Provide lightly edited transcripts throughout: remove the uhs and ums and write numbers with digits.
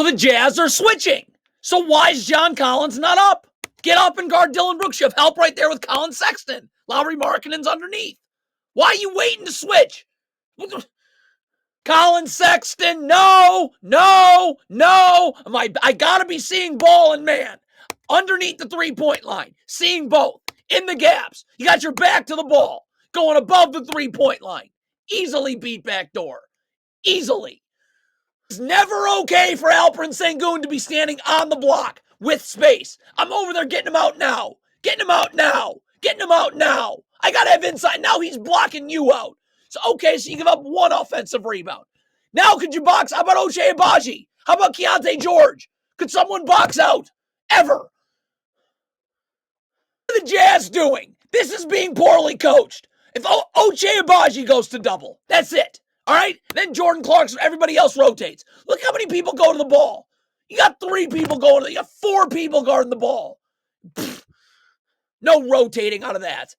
the Jazz are switching. So why is John Collins not up? Get up and guard Dylan Brooks. You have help right there with Colin Sexton. Lauri Markkanen's underneath. Why are you waiting to switch? Colin Sexton, no. I gotta be seeing ball and man. Underneath the three-point line. Seeing both. In the gaps. You got your back to the ball. Going above the three-point line. Easily beat back door. Easily. It's never okay for Alperen Sengun to be standing on the block with space. I'm over there getting him out now. Getting him out now. I got to have inside. Now he's blocking you out. So, okay, so you give up one offensive rebound. Now could you box? How about Ochai Agbaji? How about Keontae George? Could someone box out? Ever? What are the Jazz doing? This is being poorly coached. If Ochai Agbaji goes to double, that's it. All right? Then Jordan Clarkson, everybody else rotates. Look how many people go to the ball. You got 3 people going to the, you got 4 people guarding the ball. Pfft. No rotating out of that.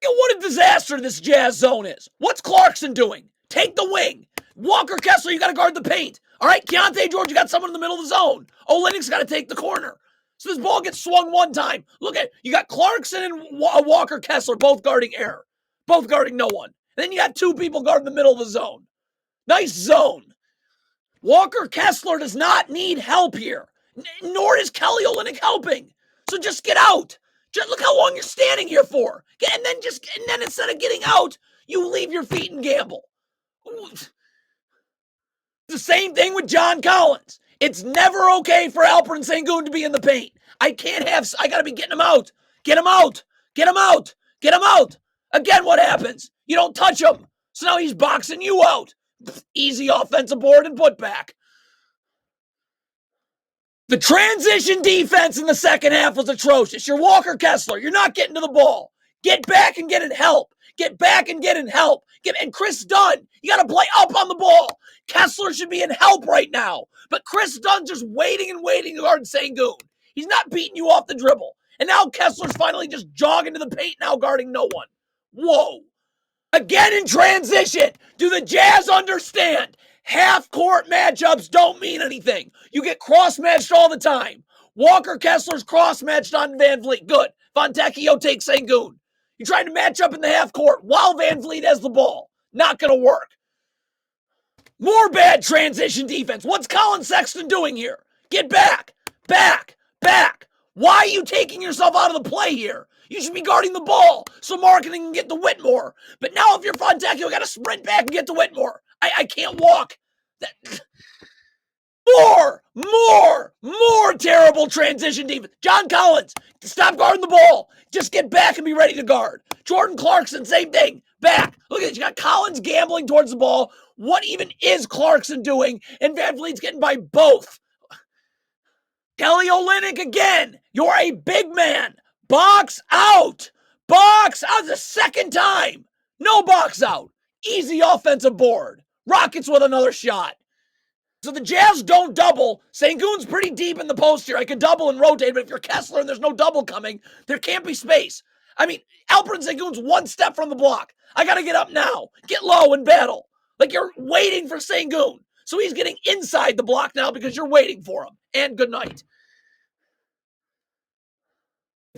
What a disaster this Jazz zone is. What's Clarkson doing? Take the wing. Walker Kessler, you got to guard the paint. All right, Keontae George, you got someone in the middle of the zone. Olynyk's got to take the corner. So this ball gets swung one time. Look at, you got Clarkson and Walker Kessler both guarding air. Both guarding no one. And then you got 2 people guarding the middle of the zone. Nice zone. Walker Kessler does not need help here. Nor is Kelly Olynyk helping. So just get out. Just look how long you're standing here for. And then instead of getting out, you leave your feet and gamble. The same thing with John Collins. It's never okay for Alperen Sengun to be in the paint. I got to be getting him out. Get him out. Again, what happens? You don't touch him. So now he's boxing you out. Easy offensive board and put back. The transition defense in the second half was atrocious. You're Walker Kessler. You're not getting to the ball. Get back and get in help. And Chris Dunn, you got to play up on the ball. Kessler should be in help right now. But Chris Dunn's just waiting to guard Sengun. He's not beating you off the dribble. And now Kessler's finally just jogging to the paint now guarding no one. Whoa. Again in transition. Do the Jazz understand? Half-court matchups don't mean anything. You get cross-matched all the time. Walker Kessler's cross-matched on Van Vliet. Good. Fontecchio takes Sengun. You're trying to match up in the half-court while Van Vliet has the ball. Not going to work. More bad transition defense. What's Colin Sexton doing here? Get back. Why are you taking yourself out of the play here? You should be guarding the ball so Markkanen can get to Whitmore. But now if you're Fontecchio, you got to sprint back and get to Whitmore. I can't walk. More terrible transition defense. John Collins, stop guarding the ball. Just get back and be ready to guard. Jordan Clarkson, same thing. Back. Look at this. You got Collins gambling towards the ball. What even is Clarkson doing? And Van Vliet's getting by both. Kelly Olynyk again. You're a big man. Box out. The second time. No box out. Easy offensive board. Rockets with another shot. So the Jazz don't double. Sengun's pretty deep in the post here. I could double and rotate, but if you're Kessler and there's no double coming, there can't be space. I mean, Alperen Sengun's one step from the block. I got to get up now. Get low and battle. Like you're waiting for Sengun. So he's getting inside the block now because you're waiting for him. And good night.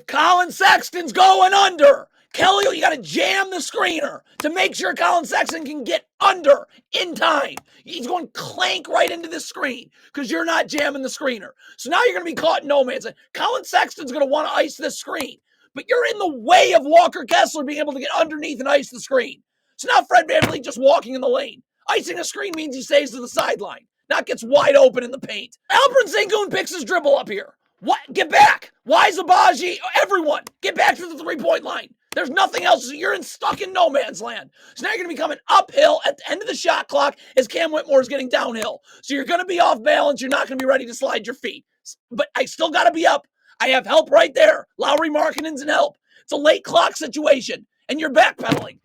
Colin Sexton's going under. Kelly, you got to jam the screener to make sure Colin Sexton can get under in time. He's going clank right into the screen because you're not jamming the screener. So now you're going to be caught in no man's land. Colin Sexton's going to want to ice this screen, but you're in the way of Walker Kessler being able to get underneath and ice the screen. So now Fred VanVleet just walking in the lane. Icing a screen means he stays to the sideline, not gets wide open in the paint. Alperen Sengun picks his dribble up here. What? Get back. Why is Agbaji? Everyone, get back to the three-point line. There's nothing else. You're stuck in no man's land. So now you're going to be coming uphill at the end of the shot clock as Cam Whitmore is getting downhill. So you're going to be off balance. You're not going to be ready to slide your feet. But I still got to be up. I have help right there. Lauri Markkanen's in help. It's a late clock situation, and you're backpedaling.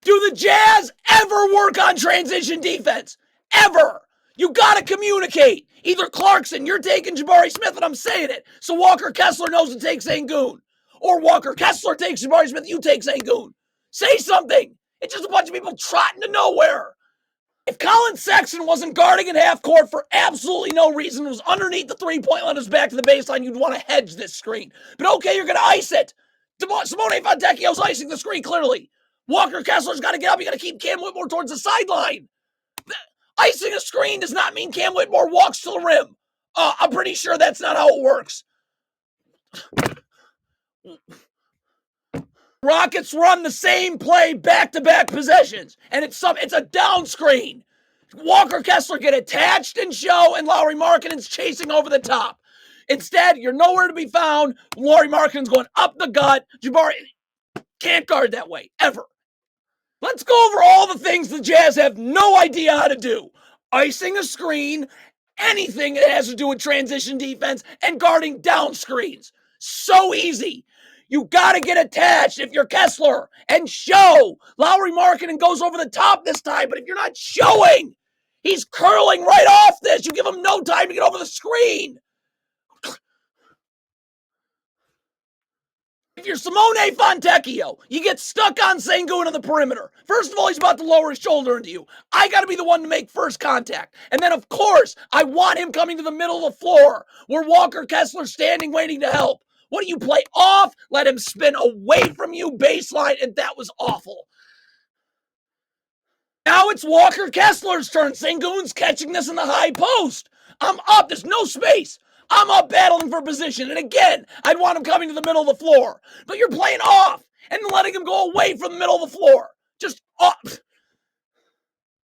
Do the Jazz ever work on transition defense? Ever? You got to communicate. Either Clarkson, you're taking Jabari Smith, and I'm saying it, so Walker Kessler knows to take Sengun. Or Walker Kessler takes Jabari Smith, you take Sengun. Say something. It's just a bunch of people trotting to nowhere. If Colin Sexton wasn't guarding in half court for absolutely no reason, was underneath the three-point line, was back to the baseline, you'd want to hedge this screen. But okay, you're going to ice it. Simone Fontecchio's icing the screen, clearly. Walker Kessler's got to get up. You got to keep Cam Whitmore towards the sideline. Icing a screen does not mean Cam Whitmore walks to the rim. I'm pretty sure that's not how it works. Rockets run the same play back-to-back possessions, and it's a down screen. Walker Kessler get attached and show, and Lauri Markkanen's chasing over the top. Instead, you're nowhere to be found. Lauri Markkanen's going up the gut. Jabari can't guard that way, ever. Let's go over all the things the Jazz have no idea how to do. Icing a screen, anything that has to do with transition defense, and guarding down screens. So easy. You got to get attached if you're Kessler and show. Lauri Markkanen goes over the top this time, but if you're not showing, he's curling right off this. You give him no time to get over the screen. If you're Simone Fontecchio, you get stuck on Sengun on the perimeter. First of all, he's about to lower his shoulder into you. I got to be the one to make first contact. And then, of course, I want him coming to the middle of the floor where Walker Kessler's standing waiting to help. What do you play off? Let him spin away from you, baseline, and that was awful. Now it's Walker Kessler's turn. Sengun's catching this in the high post. I'm up. There's no space. I'm up battling for position. And again, I'd want him coming to the middle of the floor. But you're playing off and letting him go away from the middle of the floor. Just off.